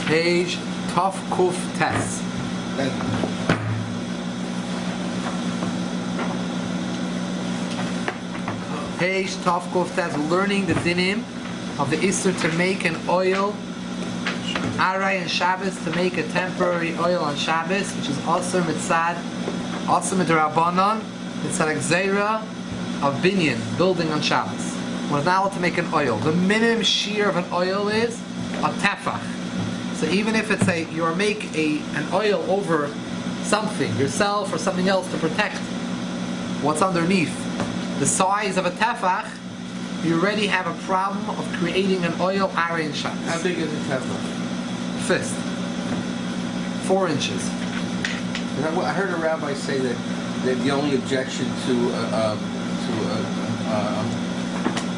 Page Tov Kuf Tes. Thank you. Page Tov Kuf Tes. Learning the dinim of the Isser to make an oil, Arai and Shabbos, to make a temporary oil on Shabbos, which is Asr Mitzad, Asr Midrabanan, Mitzad Gzeira of Binyan, building on Shabbos. One is not allowed to make an oil. The minimum shear of an oil is a tefach. So even if it's you make an oil over something, yourself or something else, to protect what's underneath, the size of a tefach, you already have a problem of creating an oil Arai and Shabbos. How big is a tefach? Fist. 4 inches. I heard a rabbi say that the only objection to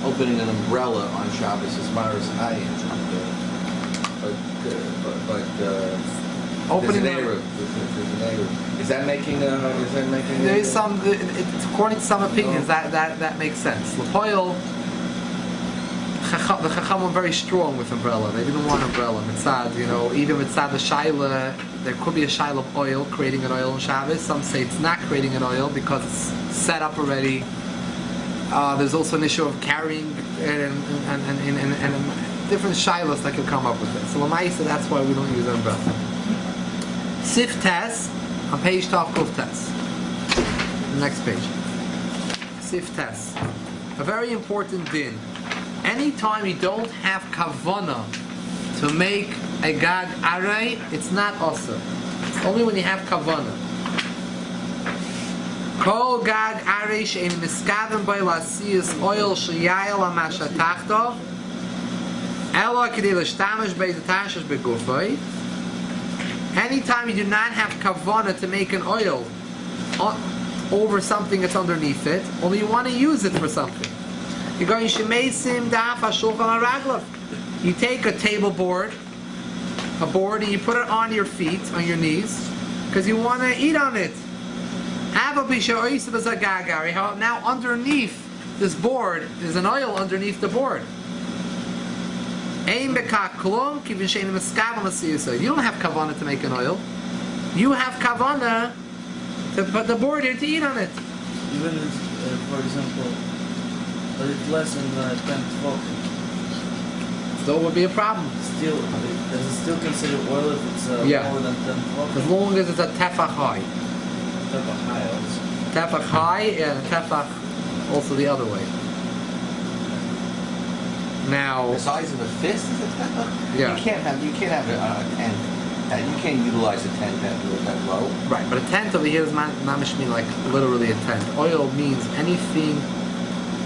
opening an umbrella on Shabbos is Maris Ayin. But opening there's an Eruv. Is that making? There is some. According to some opinions, that makes sense. L'poil, the Chacham were very strong with umbrella. They didn't want umbrella. Mitzad, even mitzad the shaila, there could be a shaila of oil, creating an oil on Shabbos. Some say it's not creating an oil because it's set up already. There's also an issue of carrying and different shilas that can come up with it. So Lamaisa, that's why we don't use an umbrella. Sif Tes on page Tav Kuf Tes. Next page. Sif Tes. A very important din. Anytime you don't have kavana to make a gag aray, it's not also. It's only when you have kavana. Kol gag aray she'en miskaven by lasiyas oil sheyayel amashatachto elo k'dei l'shtamish bei z'tashish begufay. Anytime you do not have kavana to make an oil over something that's underneath it, only you want to use it for something. You're going shemeisim daf hashulchan haraglav. You take a table board, and you put it on your feet, on your knees, because you want to eat on it. Now underneath this board, there's an oil underneath the board. You don't have kavanah to make an oil. You have kavanah to put the board here to eat on it. Even for example, but it's less than 10 12. So it would be a problem. Still, does it still consider oil if it's more than 10 12? As long as it's a tefach high. Tefach high also. Tefach high and tefach also the other way. Now, the size of a fist is a tefach? Yeah. You can't have a tent. You can't utilize a tent that low. Right, but a tent over here is mamish mean like literally a tent. Oil means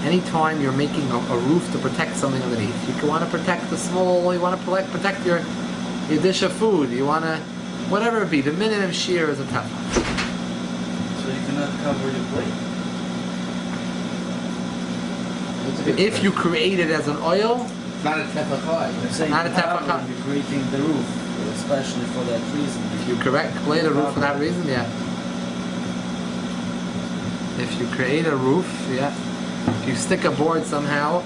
anytime you're making a roof to protect something underneath. You want to protect the small, you want to protect your dish of food, you want to, whatever it be, the minimum shear is a tefach. So you cannot cover your plate? If you create it as an oil, it's not a tefach high. Not a tefach high. You're creating the roof, especially for that reason. If you create a roof for that reason, yeah. If you create a roof, yeah. If you stick a board somehow,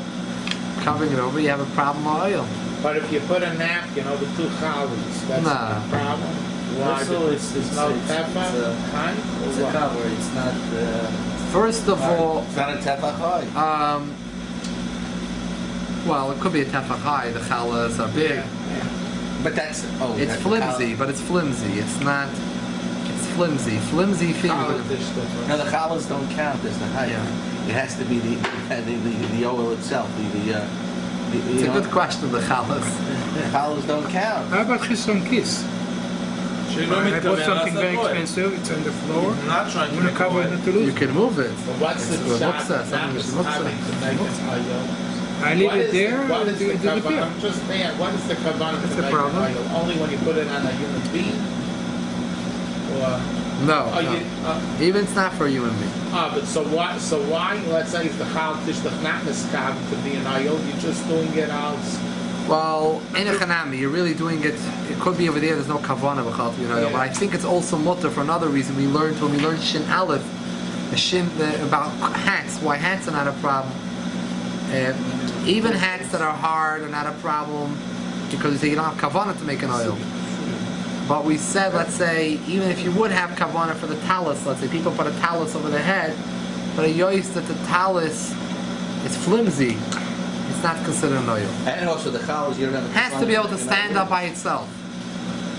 covering it over, you have a problem with oil. But if you put a napkin over 2 chavis, that's not a problem. Why? Also, it's no tefach. It's a cover. It's not. First of all, it's not a tefach high. Well, it could be a tefach high. The challahs are big. Yeah. But that's it's flimsy, but it's flimsy. It's not. It's flimsy. Flimsy thing. No, the challahs don't count as the height. Yeah. It has to be the oil itself. It's a good question. The challahs. The challahs don't count. How about Chisson Kiss? I bought something very expensive. It's on the floor. I'm not trying I'm going to cover it to lose. You can move it. But what's the I leave it there. What is the kavanah? I'm just saying, what is the kavanah to make an oil? Only when you put it on a human being? Or No. Even it's not for a human being. But so why? Let's say the chal tishtach not miskav to be an oil. You're just doing it as. Well, in a chanami, you're really doing it. It could be over there. There's no kavanah b'chal to be an oil, but I think it's also mutter for another reason. We learned Shin Aleph, about hats. Why hats are not a problem. Even hats that are hard are not a problem. because we say you don't have kavanah to make an oil. But we said, let's say, even if you would have kavanah for the talus, let's say people put a talus over their head, but a yoist that the talus is flimsy, it's not considered an oil. And also the chalas, you don't have the Has to be able to stand up by itself.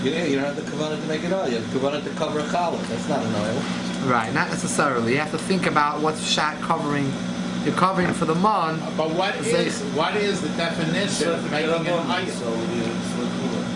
Yeah, you don't have the kavanah to make an oil. You have the kavanah to cover a challah. That's not an oil. Right, not necessarily. You have to think about what's shat covering. You're covering for the man. But what is the definition of making an oil?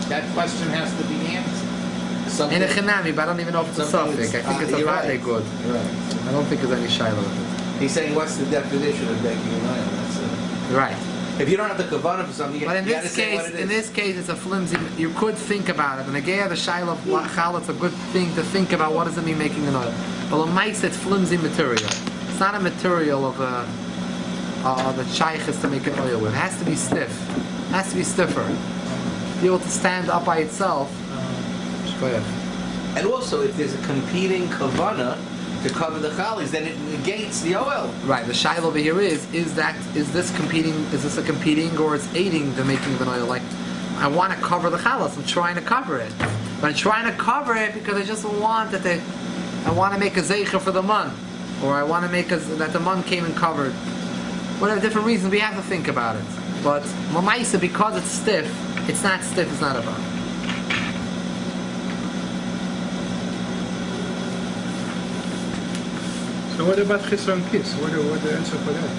That question has to be answered. In a chinami, but I don't even know if it's a suffix. I think it's a very good. Right. I don't think there's any shiloh with it. He's saying, what's the definition of making an oil? That's it. Right. If you don't have the kavanah for something, you But gotta say what it is. in this case, it's a flimsy. You could think about it. And again, the shiloh of chal, it's a good thing to think about. What does it mean making an oil? But it might say it's flimsy material. It's not a material of the shaykhs to make an oil with. It has to be stiff. It has to be stiffer. To be able to stand up by itself. Go ahead. And also, if there's a competing kavanah to cover the chalis, then it negates the oil. Right. The shiloh over here is this competing? Is this a competing or it's aiding the making of an oil? Like, I want to cover the chalas. I'm trying to cover it. But I'm trying to cover it because I just want that I want to make a zeicha for the mun, or I want to make that the mun came and covered. Whatever different reasons, we have to think about it. But mamaisa, because it's stiff, it's not stiff. It's not about. So what about Chisron Kiss? What the answer for that?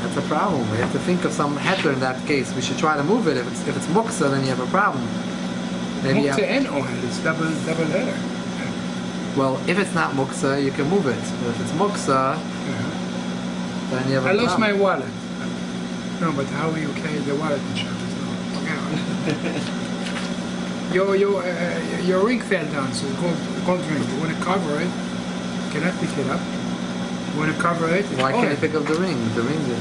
That's a problem. We have to think of some heter in that case. We should try to move it. If it's muksa, then you have a problem. Maybe Muktzah and ohel, it's double header. Well, if it's not muksa, you can move it. But if it's muksa, then you have a I problem. lost my wallet. No, but how you carry the wallet in Shabbos? No. Okay. Your ring fell down, so cold drink. You want to cover it, you cannot pick it up. You want to cover it. Why can't you pick up the ring? The ring is...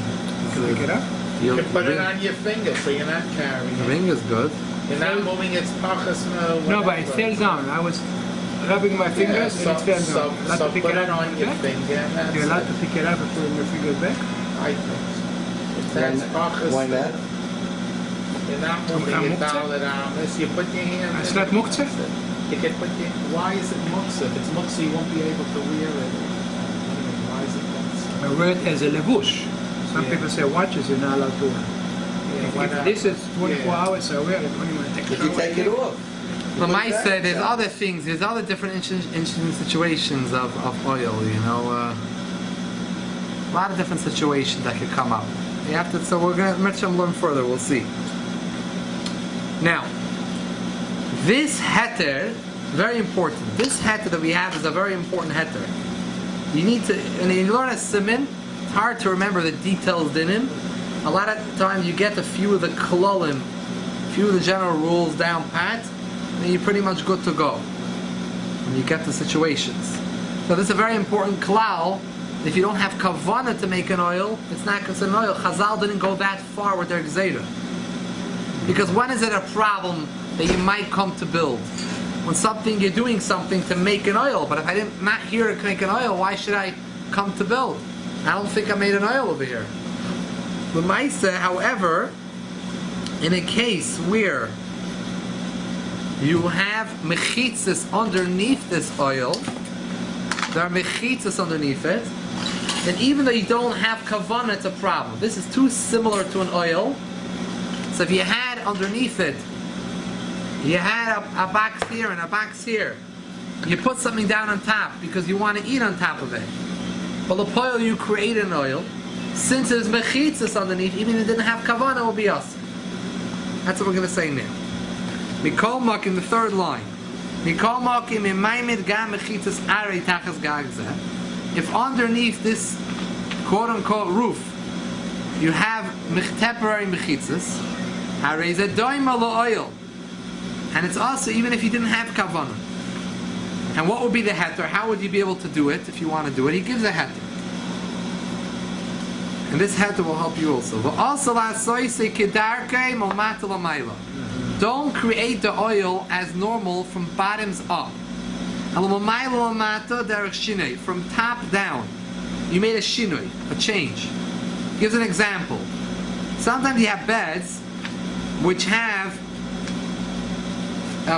Pick it up? You can put it on your finger, so you're not carrying The it. ring is good. You're not moving its pachas. No, but it fell down. I was rubbing my fingers and it fell down. So put it on your finger. And that's You're allowed to pick it up and put your fingers back? I think so. If that's pachas, Why not? you're not moving it down unless you put your hand. It's not muktzah? You can put your. Why is it muktzah? If it's muktzah, you won't be able to wear it. Why is it muktzah? I wear it as a levush. Some people say watches you're not allowed to wear. If this is 24 hours, I wear it. When you want to take a If you shower, take it off. Lamai said there's other things, there's other different interesting situations of oil, you know. A lot of different situations that could come up. You have to, so we're going to learn further, we'll see. Now, this heter, very important. This heter that we have is a very important heter. You need to, and you learn a siman, it's hard to remember the details in him. A lot of times you get a few of the kolalim, a few of the general rules down pat, and you're pretty much good to go. And you get the situations. So this is a very important klal. If you don't have kavanah to make an oil, it's not considered an oil. Chazal didn't go that far with their gzeira. Because when is it a problem that you might come to build? When you're doing something to make an oil, but if I didn't not here to make an oil, why should I come to build? I don't think I made an oil over here. L'maisa, however, in a case where you have mechitzas underneath this oil, there are mechitzas underneath it, and even though you don't have kavanah, it's a problem. This is too similar to an oil. So if you had underneath it, you had a box here and a box here, you put something down on top because you want to eat on top of it. But the oil you create an oil, since there's mechitzas underneath, even if it didn't have kavanah, it will be us. That's what we're going to say now. Mikol mak in the third line. Mikol mak im imaymid gam mechitzas arei tachas gagzeh. If underneath this quote-unquote roof you have temporary mechitzas, harei zeh doima lo-oil, and it's also even if you didn't have kavanah. And what would be the heter? How would you be able to do it if you want to do it? He gives a heter. And this heter will help you also. Don't create the oil as normal from bottoms up. From top down. You made a shinui, a change. Gives an example. Sometimes you have beds which have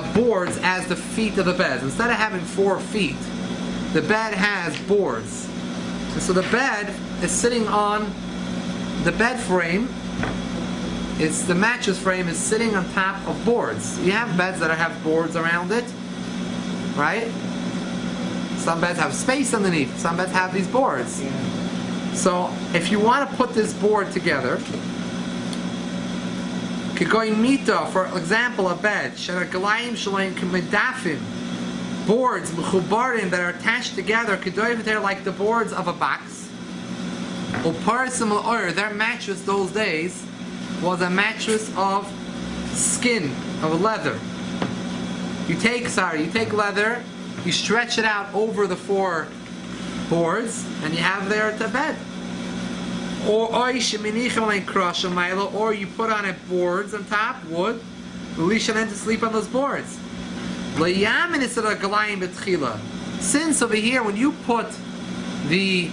boards as the feet of the bed. Instead of having 4 feet, the bed has boards. And so the bed is sitting on the bed frame. The mattress frame is sitting on top of boards. You have beds that have boards around it, right? Some beds have space underneath. Some beds have these boards. So if you want to put this board together, Kigoyin mita, for example, a bed, Sharagalayim Shalayim Kamidafim, boards, Mechubarim, that are attached together, they're like the boards of a box. Uparasim al-Oyer, their mattress those days was a mattress of skin, of leather. You take leather, you stretch it out over the 4 boards, and you have there at the bed. Or you put on it boards on top, wood, and to sleep on those boards. Since over here, when you put the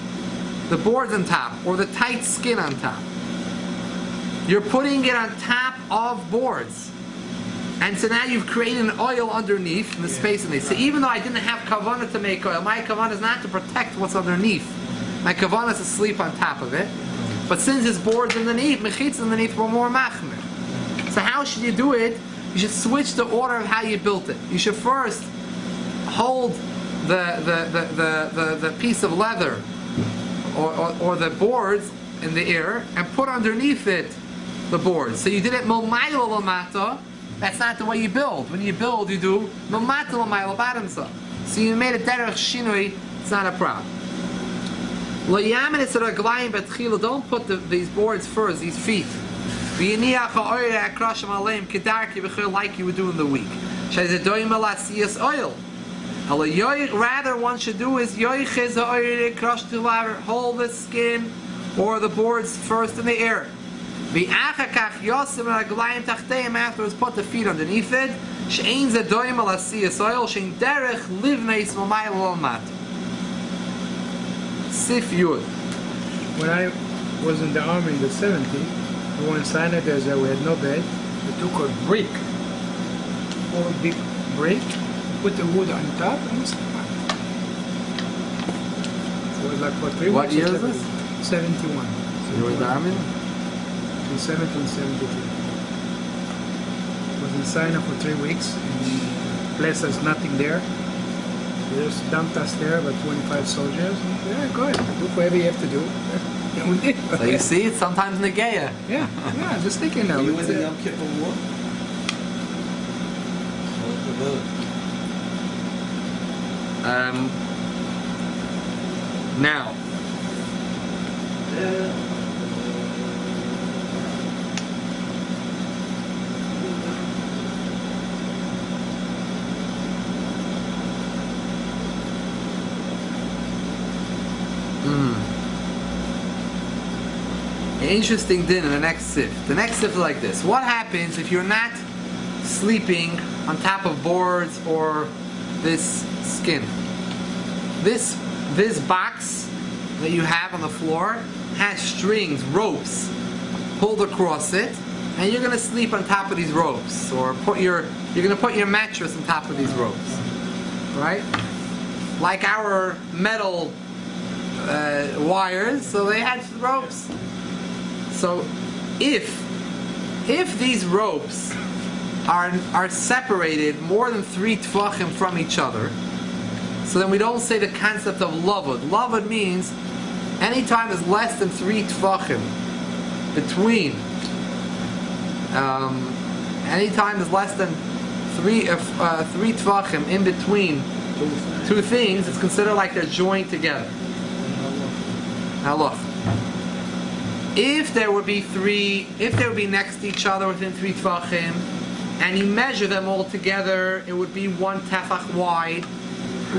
boards on top, or the tight skin on top, you're putting it on top of boards. And so now you've created an oil underneath in the space underneath. So even though I didn't have kavanah to make oil, my kavanah is not to protect what's underneath. My kavanah is to sleep on top of it. But since it's boards underneath, mechitz underneath, we're more machmir. So how should you do it? You should switch the order of how you built it. You should first hold the piece of leather or the boards in the air and put underneath it the boards. So you did it momayla lamata. That's not the way you build. When you build, you do mamata lamayla bottomsa. So you made a derech shinui. It's not a problem. Don't put these boards first, these feet. Like you would do in the week. Rather, one should do is hold the skin or the boards first in the air. Afterwards, put the feet underneath it. Sif Yud. When I was in the army in the 70s, we were in Sinai, we had no bed. We took a brick, a big brick, put the wood on top, and we slept on it. So it was like for 3 weeks. What year is this? 71. So you were in the army? In 1773. Was in Sinai for 3 weeks. And the place has nothing there. They just dumped us there, about 25 soldiers. Yeah, go ahead. Do whatever you have to do. Yeah, we did. So you see, it's sometimes Negeya. Yeah, just thinking now. You in the Yom Kippur War? Now. Interesting din in the next sif. The next sif is like this. What happens if you're not sleeping on top of boards or this skin? This box that you have on the floor has strings, ropes pulled across it, and you're going to sleep on top of these ropes, or you're going to put your mattress on top of these ropes, right? Like our metal wires, so they had ropes. So if these ropes are separated more than 3 tvachim from each other, so then we don't say the concept of lavud. Lavud means anytime is less than 3 tvachim between. Anytime is less than 3 tvachim in between 2 things, it's considered like they're joined together. Now look. If there would be next to each other within 3 tvachim, and you measure them all together, it would be 1 tefach wide.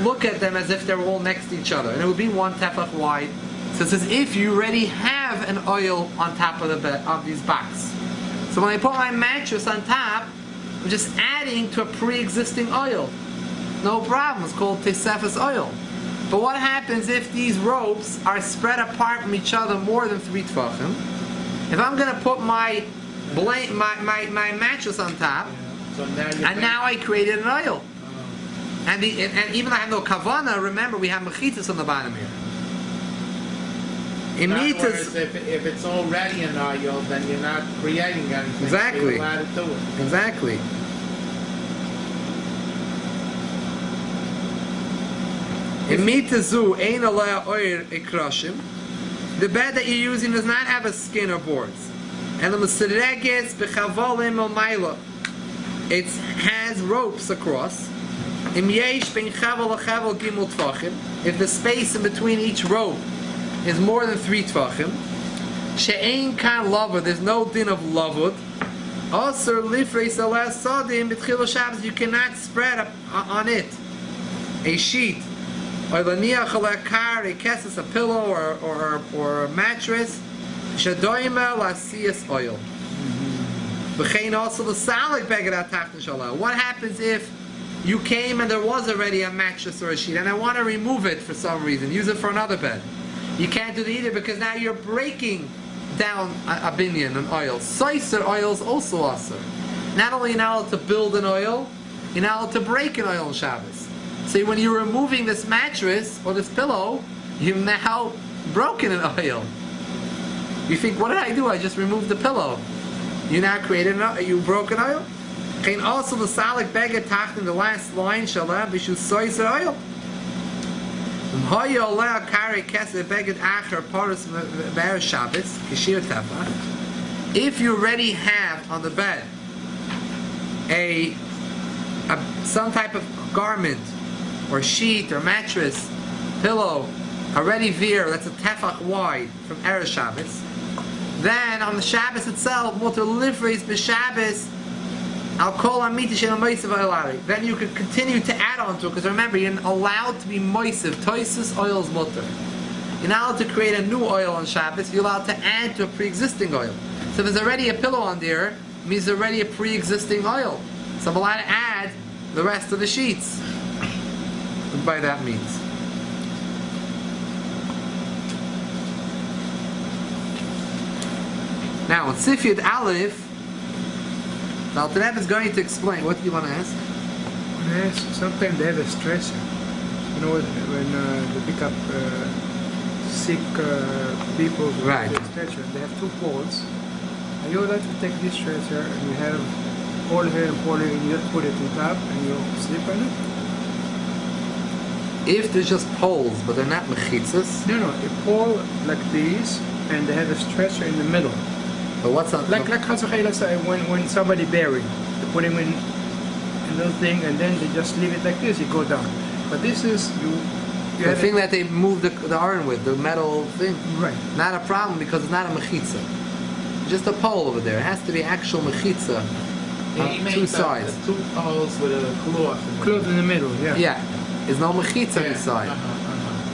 Look at them as if they're all next to each other, and it would be 1 tefach wide. So it's as if you already have an oil on top of the bed of these boxes. So when I put my mattress on top, I'm just adding to a pre-existing oil. No problem. It's called tesefes oil. But what happens if these ropes are spread apart from each other more than 3 tvachim? If I'm going to put my mattress on top, So now you And now I created an oil. Oh. And even though I have no kavana, remember we have mechitzas on the bottom here. In other Imitas, words, if it's already an oil, then you're not creating anything. Exactly. So you're allowed to do it. exactly. Imitazu ein alaya oir ikrashim. The bed that you're using does not have a skin or boards. And the masreges bechavolim omayla. It has ropes across. Im yesh ben chavel lachavel gimel tvachim. If the space in between each rope is more than 3 tvachim, she'ein kan lavud. There's no din of lavud. Also, lifreis alas sadim b'tchilo Shabbos. You cannot spread up on it a sheet, or laniach alakar, a kesses, a pillow, or a mattress. Shadoyma lasiyas oil. B'chein also the salik beged atachton shalom. What happens if you came and there was already a mattress or a sheet, and I want to remove it for some reason, use it for another bed? You can't do that either, because now you're breaking down a binyan, an oil. Soiser oils also asur. Not only are you not allowed to build an oil, you're not allowed to break an oil on Shabbos. So when you're removing this mattress or this pillow, you've now broken an oil. You think, what did I do? I just removed the pillow. You now created an oil. You broke an oil. And also the salik beged tacht in the last line, shalom b'shu soiser oil. If you already have on the bed some type of garment or sheet or mattress, pillow, already veer, that's a tefach wide from Erev Shabbos, then on the Shabbos itself, mutar livreis b'Shabbos, I'll call on then you could continue to add on to it, because remember, you're allowed to be moisiv, toisus, oils mutter. You're not allowed to create a new oil on Shabbos, you're allowed to add to a pre-existing oil. So if there's already a pillow on there, it means there's already a pre-existing oil. So I'm allowed to add the rest of the sheets. What by that means. Now, in Sifyat Aleph, the Alter Rebbe is going to explain. What do you want to ask? Yes, sometimes they have a stretcher. You know, when they pick up sick people with Right. the stretcher, they have 2 poles. And you like to take this stretcher and you have pole here and pole here, and you just put it on top and you sleep on it? If there's just poles, but they're not mechitzas. No, a pole like this, and they have a stretcher in the middle. But what's on? Like Chazachayla say, when somebody buried, they put him in those thing, and then they just leave it like this, you go down. But this is, you the have thing that they moved the iron with, the metal thing. Right. Not a problem, because it's not a mechitza. Just a pole over there. It has to be actual mechitza. He made 2 sides. the 2 poles with a cloth. clothes in the middle, yeah. Yeah. There's no mechitza inside.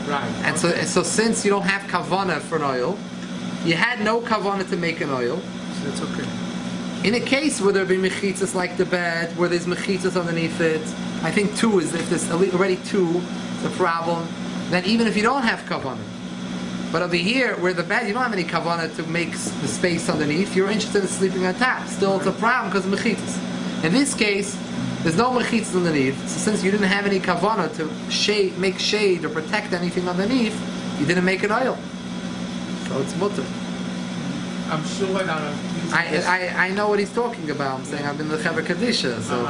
Right. And so since you don't have kavana for an oil, you had no kavana to make an oil. So that's okay. In a case where there be mechitzas like the bed, where there's mechitzas underneath it, I think 2 is, if there's already 2, it's a problem. Then even if you don't have kavana, but over here where the bed, you don't have any kavana to make the space underneath, you're interested in sleeping on top. Still, it's a problem because of mechitzas. In this case, there's no mechitzas underneath, so since you didn't have any kavana to make shade or protect anything underneath, you didn't make an oil. So it's mutter. I'm sure that I know what he's talking about. I'm saying I've been the Chaver Kadisha. So,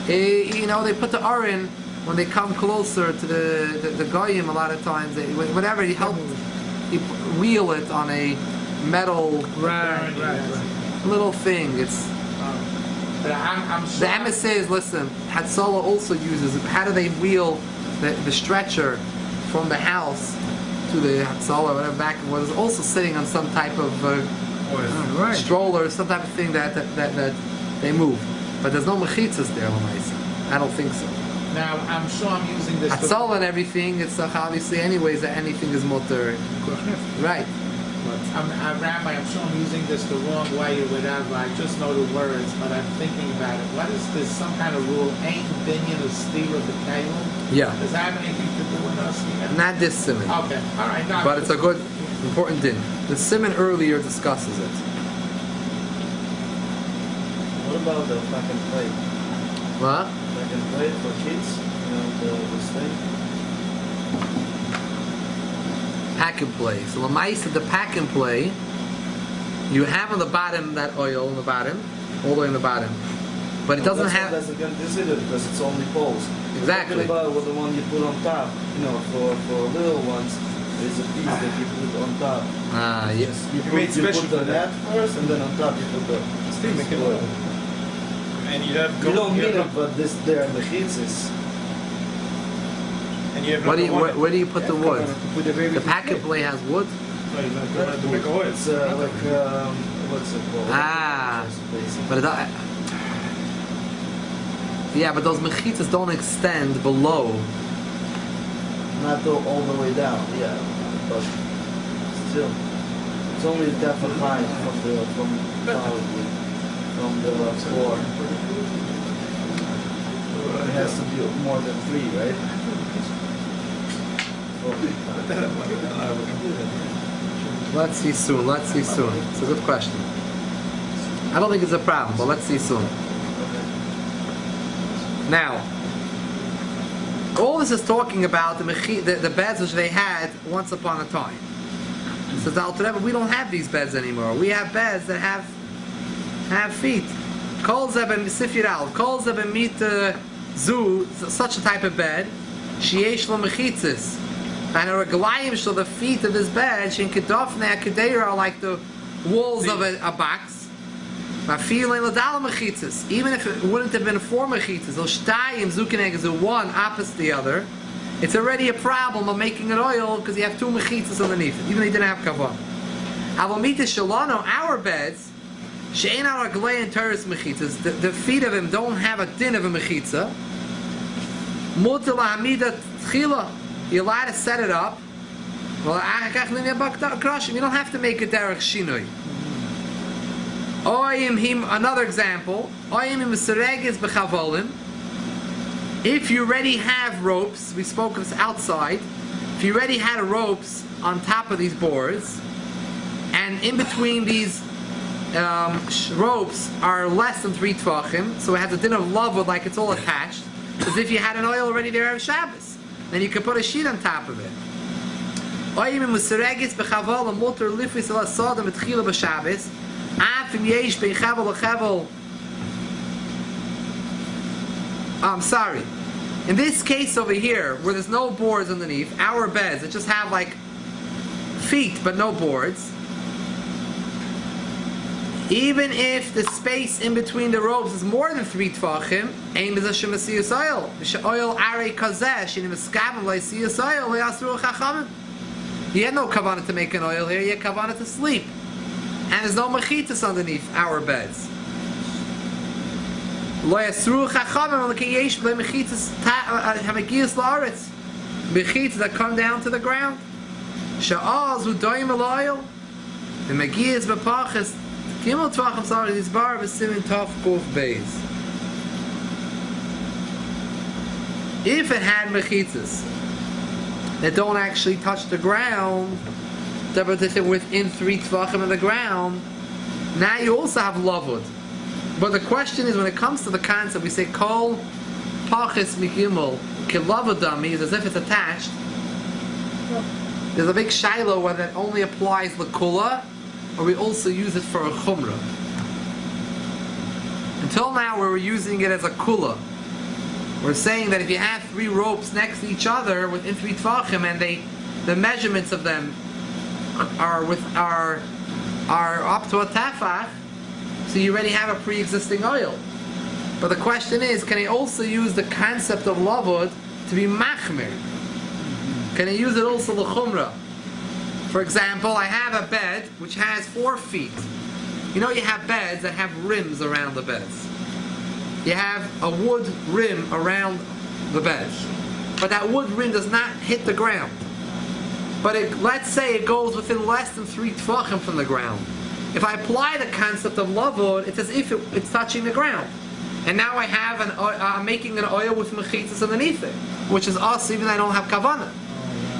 they put the Arin when they come closer to the Goyim a lot of times. Whatever, he helped wheel it on a metal little thing. It's but I'm sure. the Emes says, listen, Hatzalah also uses. How do they wheel the stretcher from the house to the Hatzalah, whatever, back, was also sitting on some type of stroller, some type of thing that they move. But there's no mechitzas there, Lamaisa. I don't think so. Now, I'm sure I'm using this. Hatzalah and everything, it's obviously anyways that anything is mutter. Right. Rabbi, I'm sure I'm using this the wrong way or whatever. I just know the words, but I'm thinking about it. What is this? Some kind of rule? Ain't binyan of steal of the kalim? Yeah. Does that have anything to do with us here? Not this simon. Okay, all right. No, But it's a good, important din. The simon earlier discusses it. What about the fucking plate? What? Fucking plate for kids? You know, the thing? Pack and play. So Lamaisa, the pack and play, you have on the bottom that oil on the bottom, all the way on the bottom. But it doesn't have. That's again considered because it's only poles. Exactly. Talking about what the one you put on top. You know, for little ones, there's a piece that you put on top. Ah, yes. You made special put the for that. net first, and then on top you put the. Still make it oil. And you have. You don't you need have it, but this there the chitzis. And you have. Where do you, number one. where do you put the wood? Put the baby The pack and play has wood. No, you're not going to make oil. It's like what's it called? Ah. Basically. But it, yeah, but those mechitas don't extend below. Not all the way down, yeah, but still, it's only that height from the floor. It has to be more than 3, right? Let's see soon. Let's see soon. It's a good question. I don't think it's a problem, but let's see soon. Now, all this is talking about the beds which they had once upon a time. It says the Alter Rebbe, we don't have these beds anymore. We have beds that have feet. Kol zeben sifiral. Kol zeben mit zu such a type of bed. Sheyesh lo mechitzis. And a reglayim shel the feet of this bed. Shin kedofnei akedera are like the walls of a box. Even if it wouldn't have been 4 mechitzas, or shtayim zukineg is a 1 opposite the other, it's already a problem of making it oil because you have 2 mechitzas underneath it, even though you didn't have kavan. Avomita shalano, our beds, she'ein al raglei and teres mechitzas, the feet of him don't have a din of a mechitza. Mutar lahamida tchila, you're allowed to set it up. Well, you don't have to make a derech shinoi. Another example. If you already have ropes, we spoke of this outside. If you already had ropes on top of these boards, and in between these ropes are less than 3 tvachim, so it has a din of lavud like it's all attached, as if you had an oil already there of Shabbos. Then you can put a sheet on top of it. I'm sorry. In this case over here, where there's no boards underneath, our beds that just have like feet but no boards, even if the space in between the ropes is more than 3 tvachim, aim is a shemasiyas oil. Oil arei kazesh in miskabim leisiyas oil leasru chachamim. You had no kavanah to make an oil here. You had kavanah to sleep. And there's no mechitas underneath our beds. Lo yasru chachamim l'kiyesh mechitas hamagias la'aretz, mechitas that come down to the ground. Sha'az u'doyim eloil, the megias b'pachas gimel tvachim sorry this bar v'simin tov kuf beis. If it had mechitas that don't actually touch the ground, that are within 3 tvachim of the ground, now you also have lavud. But the question is, when it comes to the concept, we say kol pachis mikimel kilavudam means as if it's attached. There's a big shiloh whether it only applies l'kula or we also use it for a chumrah. Until now we were using it as a kula. We're saying that if you have 3 ropes next to each other within 3 tvachim and the measurements of them are up to a tafach, so you already have a pre-existing oil. But the question is, can I also use the concept of lavud to be machmir? Can I use it also l'chumrah? For example, I have a bed which has 4 feet. You know, you have beds that have rims around the beds. You have a wood rim around the bed, but that wood rim does not hit the ground. But let's say it goes within less than 3 tvachim from the ground. If I apply the concept of lavud, it's as if it's touching the ground. And now I have I'm making an oil with mechitzas underneath it, which is us even though I don't have kavanah.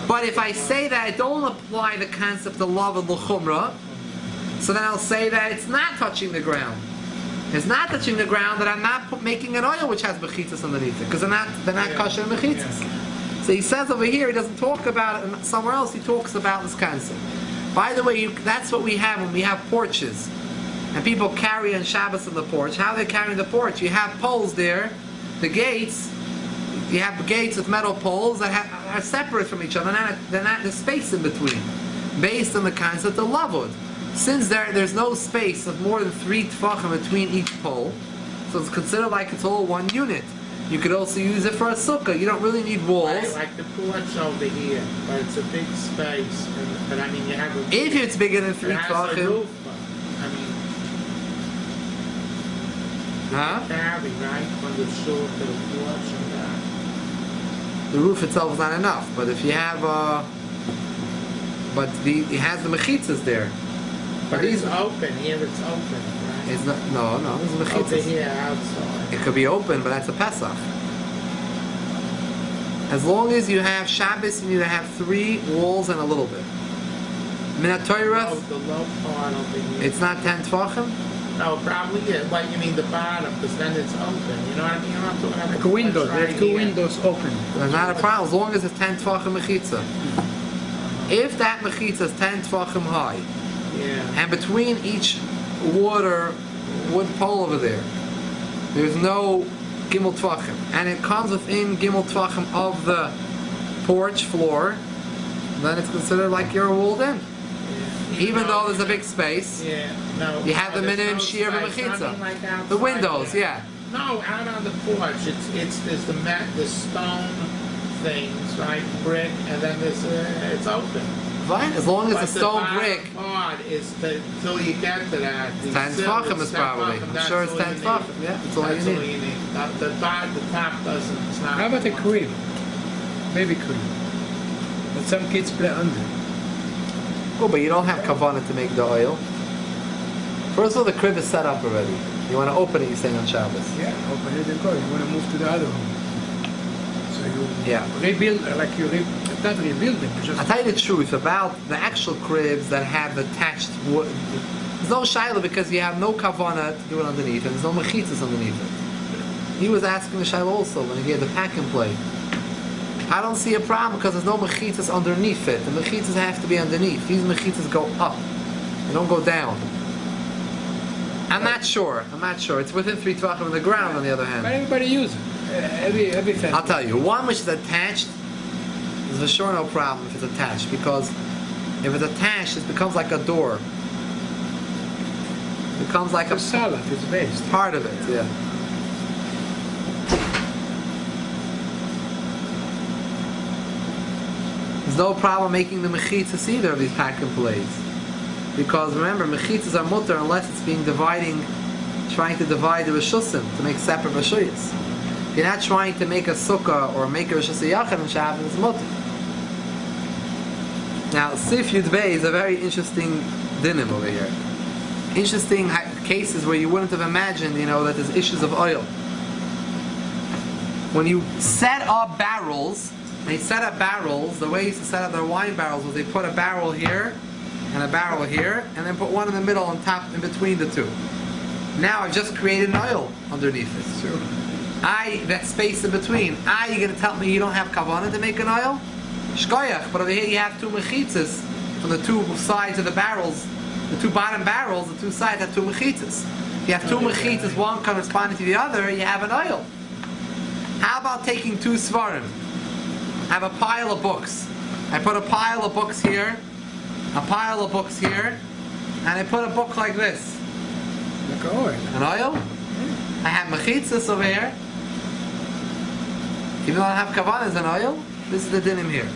But if I say that I don't apply the concept of lavud l'chumrah, so then I'll say that it's not touching the ground. is not touching the ground, that I'm not making an oil which has mechitzas underneath it, because they're not kosher mechitzas. So he says over here, he doesn't talk about it, and somewhere else he talks about this concept. By the way, that's what we have when we have porches, and people carry on Shabbos on the porch. How are they carrying the porch? You have poles there, the gates. You have gates with metal poles that are separate from each other. There's space in between, based on the concept of lavud. Since there's no space of more than 3 tefachim between each pole, so it's considered like it's all one unit. You could also use it for a sukkah. You don't really need walls. Right, like the porch over here, but it's a big space. But I mean, you have a... If it's bigger than 3 it has a tefachim... roof, I mean... Huh? Carry, right? From the shore to the porch and that. The roof itself is not enough, but if you have it has the mechitzas there. But it's open, here it's open, right? It's not, no, there's Over mechitzas. here, outside. It could be open, but that's a Pesach. As long as you have Shabbos, you need to have 3 walls and a little bit. Minatoirah, The low part over here. it's not 10 tefachim. No, probably is. But you mean the bottom, because then it's open. You know what I mean? I'm talking about Like the a window, porch they right have 2 here. windows open. There's not a problem, as long as it's 10 tefachim mechitza. If that mechitza is 10 tefachim high, Yeah. and between each wood pole over there's no gimel tvachim, and it comes within gimel tvachim of the porch floor, then it's considered like you're walled in. Even though there's a big space, Yeah, no. you have the there's minimum no shear of a space, mechitza. nothing like outside The windows, there. yeah. No, out on the porch, there's the stone things, right, brick, and then it's open. Fine, as long as But the stone bottom brick, part is till you get to that. 10 tefachim is probably. I'm sure it's 10 tefachim. Yeah, that's all you need. The top doesn't. It's not. How about a crib? Baby crib. But some kids play under. Oh, but you don't have kavanah to make the oil. First of all, the crib is set up already. You want to open it, you're saying on Shabbos. Yeah, open it and go. You want to move to the other room. So you rebuild, like not rebuilding, I'll just... tell you the truth about the actual cribs that have attached wood. There's no shaila because you have no kavanah to do it underneath, and there's no mechitzas underneath it. He was asking the shaila also when he had the pack and play. I don't see a problem because there's no mechitzas underneath it. The mechitzas have to be underneath. These mechitzas go up. They don't go down. I'm not sure. It's within 3 tvachim on the ground, on the other hand. But everybody uses it. Every family. I'll tell you, one which is attached is for sure no problem if it's attached, because if it's attached, it becomes like a door. It becomes like a salad, it's based. part of it, yeah. There's no problem making the mechitzas either of these pack and plays. Because remember, mechitzas are mutter unless it's trying to divide the Rishusim, to make separate Rishuyas. If you're not trying to make a sukkah or make a Rishus Yachad in Shabbos, it's mutter. Now, Sif Yud Bey is a very interesting dinim over here. Interesting cases where you wouldn't have imagined, that there's issues of oil. When you set up barrels, the way they used to set up their wine barrels was they put a barrel here, and a barrel here, and then put one in the middle on top, in between the two. Now I've just created an oil underneath it. Sure. That space in between. You're going to tell me you don't have kavanah to make an oil? Shkoyach, but over here you have 2 mechitzas from the 2 sides of the barrels, the 2 bottom barrels, the 2 sides have 2 mechitzas. If you have 2 mechitzas, one corresponding to the other, you have an oil. How about taking 2 Seforim? I have a pile of books. I put a pile of books here, a pile of books here, and I put a book like this. Like an oil. An oil? I have mechitzas over here. Even though I have kavanah as an oil, this is the dinim here.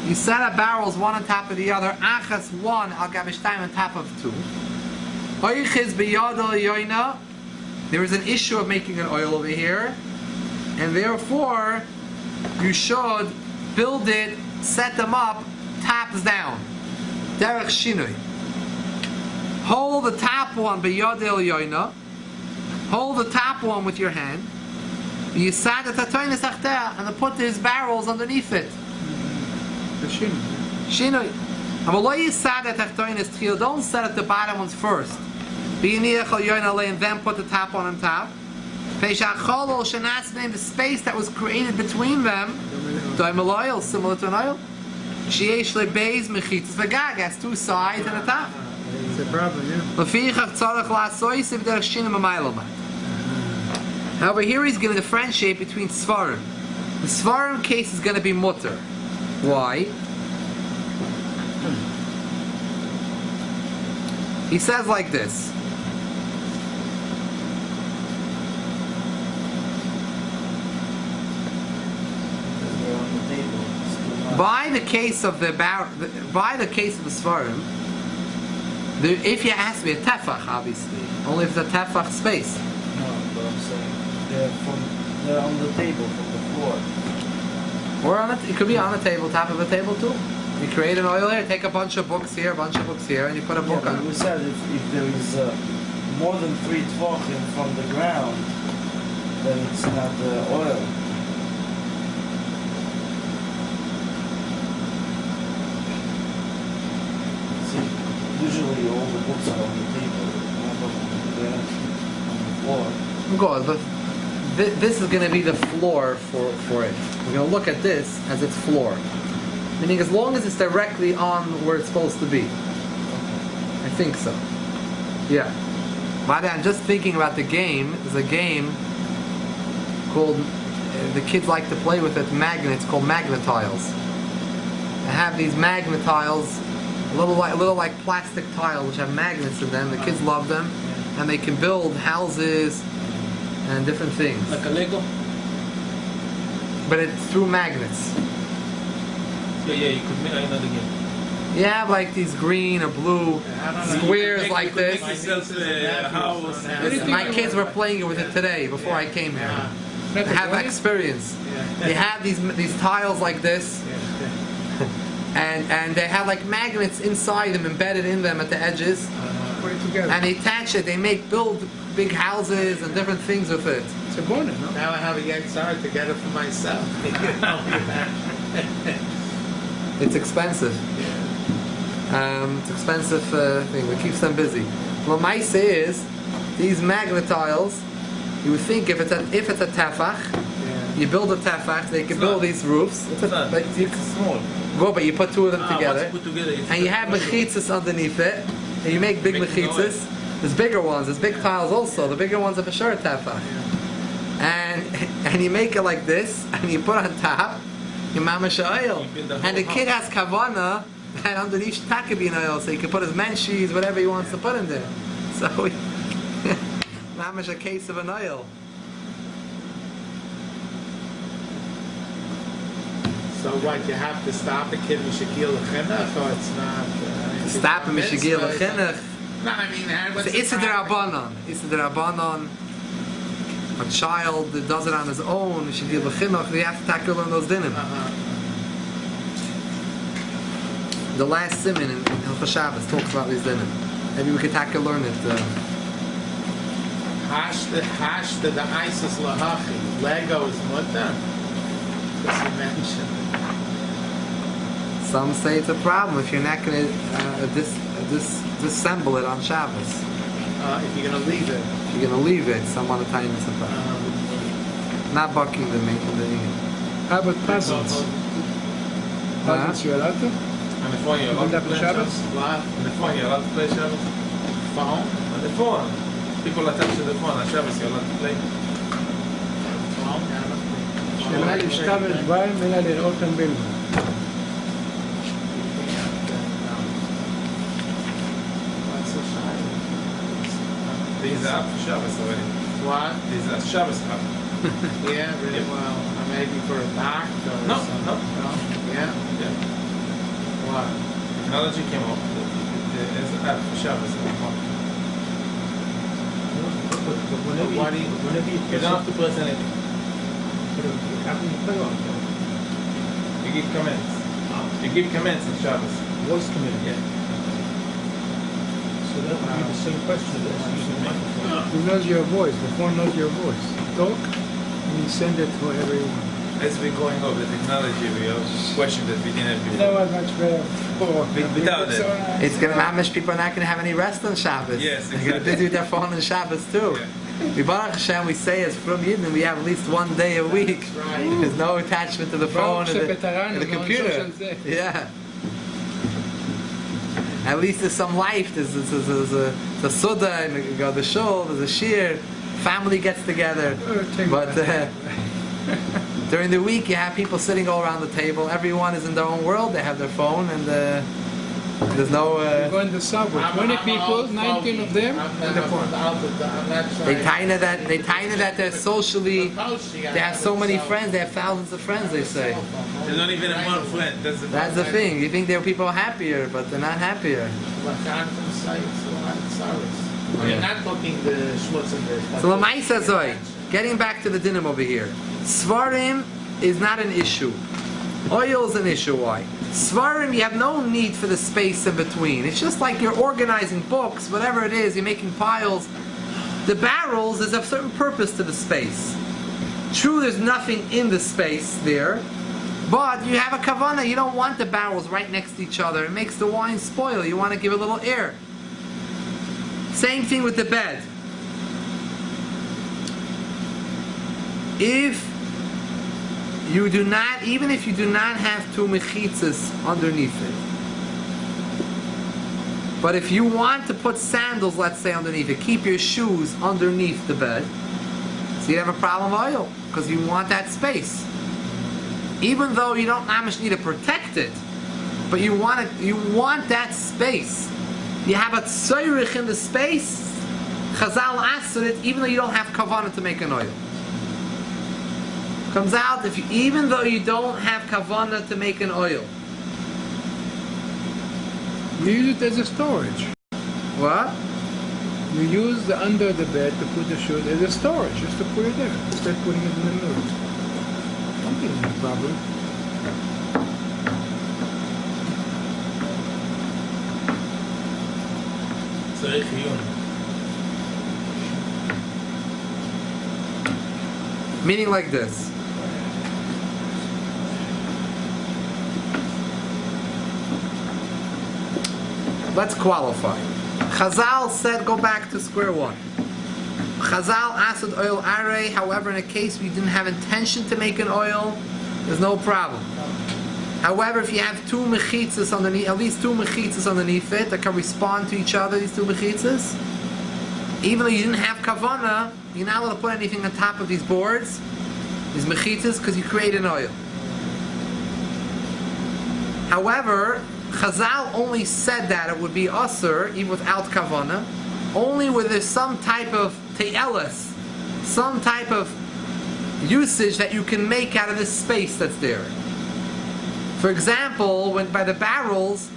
You set up barrels one on top of the other, achas one al gabishtayim on top of 2. There is an issue of making an oil over here, and therefore you should build it, set them up, tops down. Derech shinui. Hold the top one b'yad elyoina. Hold the top one with your hand. You sat at and then put his barrels underneath it. The shin. Shinui. Don't set up the bottom ones first. And then put the top on top. The space that was created between them, similar to an oil. Has two sides and a top. It's a problem, yeah. However, here he's going to differentiate between Seforim. The Seforim case is going to be mutter. Why? He says like this. By the case of the Seforim, if you ask me a tefach, obviously, only if it's a tefach space. No, but I'm saying they're on the table from the floor. Or on it could be on a table, top of a table too. You create an oil here, take a bunch of books here, and you put a book Yeah, on but we it. said if there is more than 3 tvachim from the ground, then it's not oil. See, usually all the books are on the table, not on the ground, on the floor. Good, but this is going to be the floor for it. We're going to look at this as its floor. Meaning as long as it's directly on where it's supposed to be. I think so. Yeah. By the way, I'm just thinking about the game. There's a game called, the kids like to play with it, magnets, called magnetiles. They have these magnetiles, little like plastic tiles which have magnets in them. The kids love them. And they can build houses and different things. Like a Lego? But it's through magnets. Yeah, you could make another game. You have like these green or blue squares like this. Yourself a house. My kids were playing with it today before I came here. They have experience. They have these tiles like this, and they have like magnets inside them, embedded in them at the edges. Put it together. And they attach it. They build big houses and different things with it. It's a bonus, no? Now I have a yetsar to get it for myself. It's expensive. It's expensive thing. It keeps them busy. What I say is, these magnetiles, you would think if it's a tefach, you build a tefach, they can build these roofs. It's small. But you put two of them together, Once you put together, and you have mechitzas underneath it, and you make big mechitzas. There's bigger ones. There's big tiles also. The bigger ones are for sure tefach. And you make it like this, and you put on top your mamash oil, and the kid has kavana, and underneath takabin oil, so he can put his menshis, whatever he wants to put in there. So, mamash a case of an oil. So what, you have to stop a kid with Shakil Chinuch, or it's not? Stop him, Mishigil Chinuch. No, I mean, what's So, Issa Derabanan. A child that does it on his own, Mishigil Chinuch, they have to tackle on those dinim. The last siman in Hilchos Shabbos talks about these dinim. Maybe we could tackle learn it. Hashta the Isis Lahachi. Lego is mutter. Because you mentioned. Some say it's a problem if you're not going to disassemble it on Shabbos. If you're going to leave it. If you're going to leave it, some other time it's a problem. Not bucking the main. How about puzzles? Puzzles you allowed to? On the phone, you're allowed to play Shabbos? What? On the phone, you're allowed to play Shabbos? Phone? On the phone. People attach to the phone. On Shabbos, you're allowed to play. Phone? שלא להשתמש בהם אלא לראותם בלבד. What's the shine? These are up for Shabbos already. What? These are Shabbos up. Yeah, really well. Maybe for a doctor or No, something. no. Yeah? Yeah. What? Technology came up. There's an app for Shabbos in the phone. What do you... You don't have to press anything. You give comments. You give comments in Shabbos. Voice command. Yeah. So that would be the same question as using the microphone. Who knows your voice? The phone knows your voice. Talk, and you send it to wherever you want. As we're going over the technology, we have questions that we didn't have You before. know what, much better before. Without So, it. It's gonna mamish people are not gonna have any rest on Shabbos. Yes, They're gonna be busy with their phone on Shabbos too. Yeah. We Baruch Hashem, we say as from Yidden, we have at least one day a week. Right. There's no attachment to the phone and the computer. Yeah. At least there's some life. There's a suda, and you go to the shul, there's a shir, family gets together. But during the week, you have people sitting all around the table. Everyone is in their own world. They have their phone, and there's no. You go in the subway, 20 people, 19 of them, and the phone. They taina that they're socially. They have so many friends. They have thousands of friends. They say. There's not even one friend. That's the thing. You think there are people happier, but they're not happier. You're not talking the schmutz and the... So Lamaisa Zoy, getting back to the dinim over here. Seforim is not an issue. Oil is an issue. Why? Seforim, you have no need for the space in between. It's just like you're organizing books, whatever it is, you're making piles. The barrels, there's a certain purpose to the space. True, there's nothing in the space there, but you have a kavanah. You don't want the barrels right next to each other. It makes the wine spoil. You want to give a little air. Same thing with the bed. If you do not, even if you do not have two mechitzas underneath it, but if you want to put sandals, let's say, underneath it, keep your shoes underneath the bed, so you have a problem with oil, because you want that space. Even though you don't need to protect it, but you want that space. You have a tzoyrich in the space. Chazal asked it, even though you don't have kavanah to make an oil. Comes out even though you don't have kavanah to make an oil. You use it as a storage. What? You use the under the bed to put the shoe as a storage, just to put it there, instead of putting it in the middle. I don't think it's a problem. צריך עיון. Meaning like this. Let's qualify. Chazal said go back to square one. Chazal asked oil array, however, in a case we didn't have intention to make an oil, there's no problem. However, if you have two mechitzas underneath, at least two mechitzas underneath it that can respond to each other, these two mechitzas, even though you didn't have kavanah, you're not allowed to put anything on top of these boards, these mechitzas, because you create an oil. However, Chazal only said that it would be asur, even without kavanah, only where there's some type of te'elis, some type of usage that you can make out of this space that's there. For example, when by the barrels,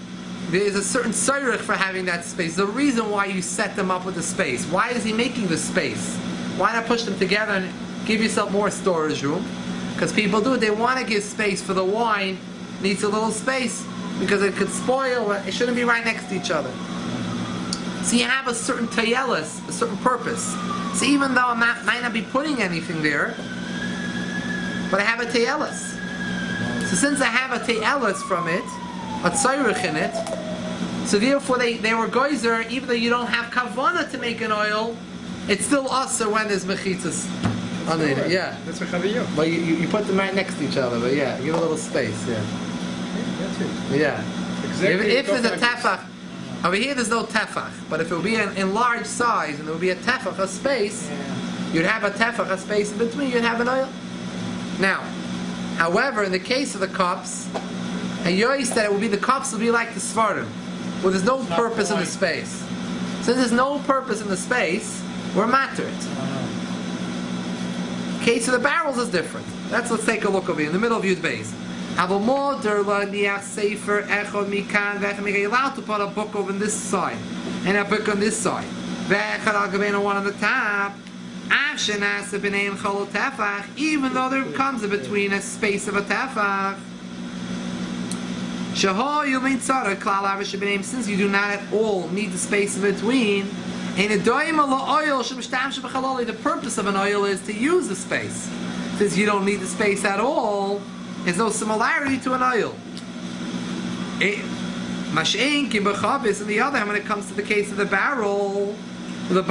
there is a certain tzorich for having that space. The reason why you set them up with the space. Why is he making the space? Why not push them together and give yourself more storage room? Because people do it. They want to give space for the wine. Needs a little space because it could spoil. It shouldn't be right next to each other. So you have a certain tayelis, a certain purpose. So even though I might not be putting anything there, but I have a tayelis. So since I have a te'elis from it, a tzayrich in it, so therefore they were geyser, even though you don't have kavanah to make an oil, it's still usher when there's mechitzas underneath it. Yeah. That's what chaviyot. But you put them right next to each other, but yeah, give a little space, yeah. That's it. Yeah. Exactly. If there's a tefach, over here there's no tefach, but if it would be in large size and there would be a tefach, a space, you'd have a tefach, a space in between, you'd have an oil. Now, however, in the case of the cups, and Yoy said it would be the cups will be like the Seforim, where there's no purpose in the space. Since there's no purpose in the space, we're matter it. Case of the barrels is different. Let's take a look over here in the middle of Yud Beis. You're allowed to put a book over on this side and a book on this side. One on the top. Even though there comes in between a space of a tefach. Since you do not at all need the space in between, the purpose of an oil is to use the space. says you don't need the space at all, there's no similarity to an oil. Mash'en ki b'chavis, on the other hand, when it comes to the case of the bottles, you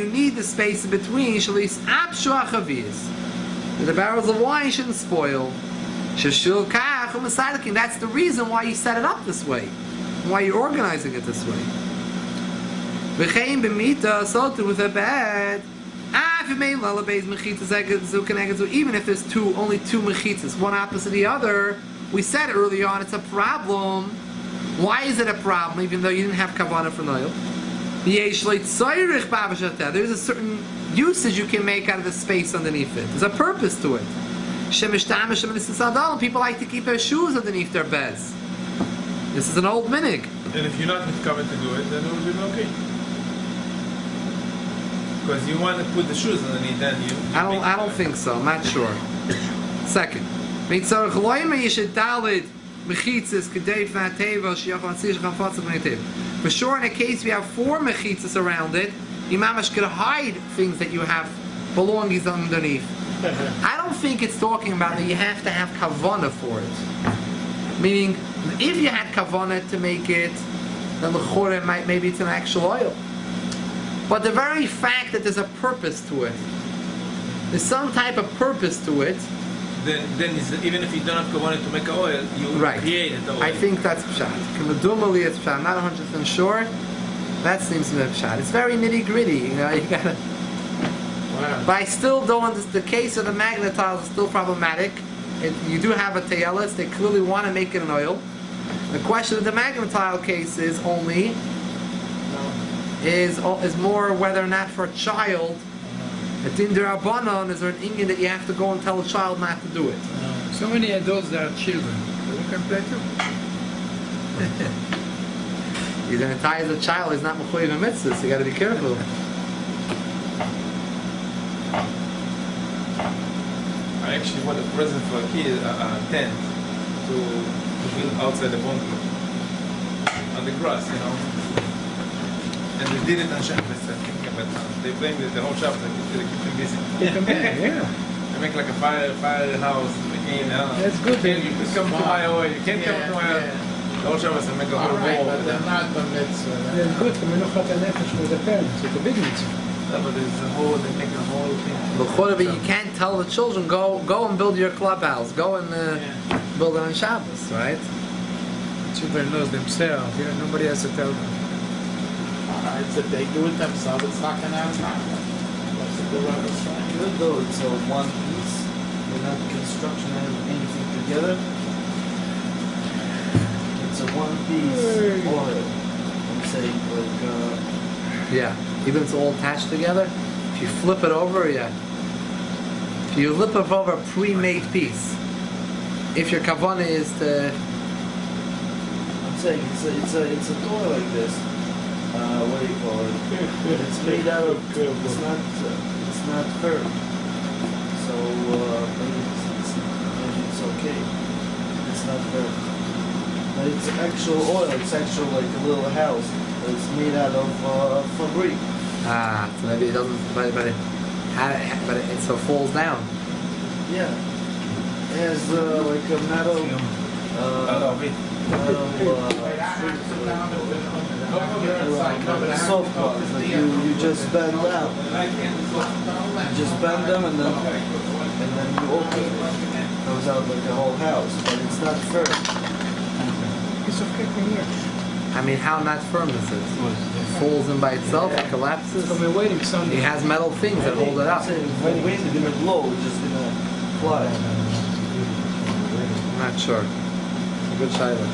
need the space in between. The barrels of wine shouldn't spoil. That's the reason why you set it up this way, why you're organizing it this way. So too with a bed. Even if there's only two mechitzas, one opposite the other, we said early on it's a problem. Why is it a problem, even though you didn't have kavanah for oil? There's a certain usage you can make out of the space underneath it. There's a purpose to it. People like to keep their shoes underneath their beds. This is an old minig. And if you're not covered to do it, then it will be okay. Because you want to put the shoes underneath, then you I don't think so. I'm not sure. Second. For sure, in a case we have 4 mechitzas around it, imamash could hide things that you have belongings underneath. I don't think it's talking about that you have to have kavanah for it. Meaning, if you had kavanah to make it, then maybe it's an actual oil. But the very fact that there's a purpose to it, there's some type of purpose to it. Then even if you don't have kavanah to make an oil, you create the oil. I think that's pshat. K'medumali it's pshat. I'm not 100% sure. That seems to be pshat. It's very nitty gritty. You gotta. Wow. But I still don't understand. The case of the magnet tiles is still problematic. You do have a teyelis. They clearly want to make it an oil. The question of the magnet tile case is only is more whether or not for a child. At din derabanan, is there an inyan that you have to go and tell a child not to do it? So many adults that are children. They can play too. You're going to tie as a child, he's not mechuyev in mitzvahs, you got to be careful. I actually want a present for a kid, a tent, to build outside the bungalow. On the grass, And they did it on Shabbos, I think, but they blame the whole Shabbos to keep them busy. Yeah. They make like a fire house, That's good. You can come to my oil, you can't come to my oil. The whole Shabbos and make a whole wall. But they're not the mitzvah. It's good for menuchat hanefesh for the parents. It's a big mitzvah. No, but there's they make a whole thing. But you can't tell the children, go and build your clubhouse, go and build it on Shabbos, right? Children know themselves. Nobody has to tell them. Alright, if they do it themselves, it's not going to have time. That's the Rebbe's saying. Even though it's a one piece, they're not construction and anything together. It's a one piece oil. I'm saying Yeah, even if it's all attached together. If you flip it over, If you flip it over a pre-made piece, if your kavanah is to... I'm saying it's a toy like this. What do you call it? It's made out of. It's not firm. So maybe it's okay. It's not firm. But it's actual oil. It's actual like a little house. It's made out of fabric. So maybe it doesn't. But it so falls down. Yeah. It has like a metal. Soft parts, like you just bend down. You just bend them and then you open it. It goes out like the whole house, but it's not firm. It's okay from here. I mean, how not firm is it? It falls in by itself, it collapses. So we're waiting Sunday. It has metal things that hold it up. When wind is gonna blow, it's just gonna fly. I'm not sure. Good shiloh.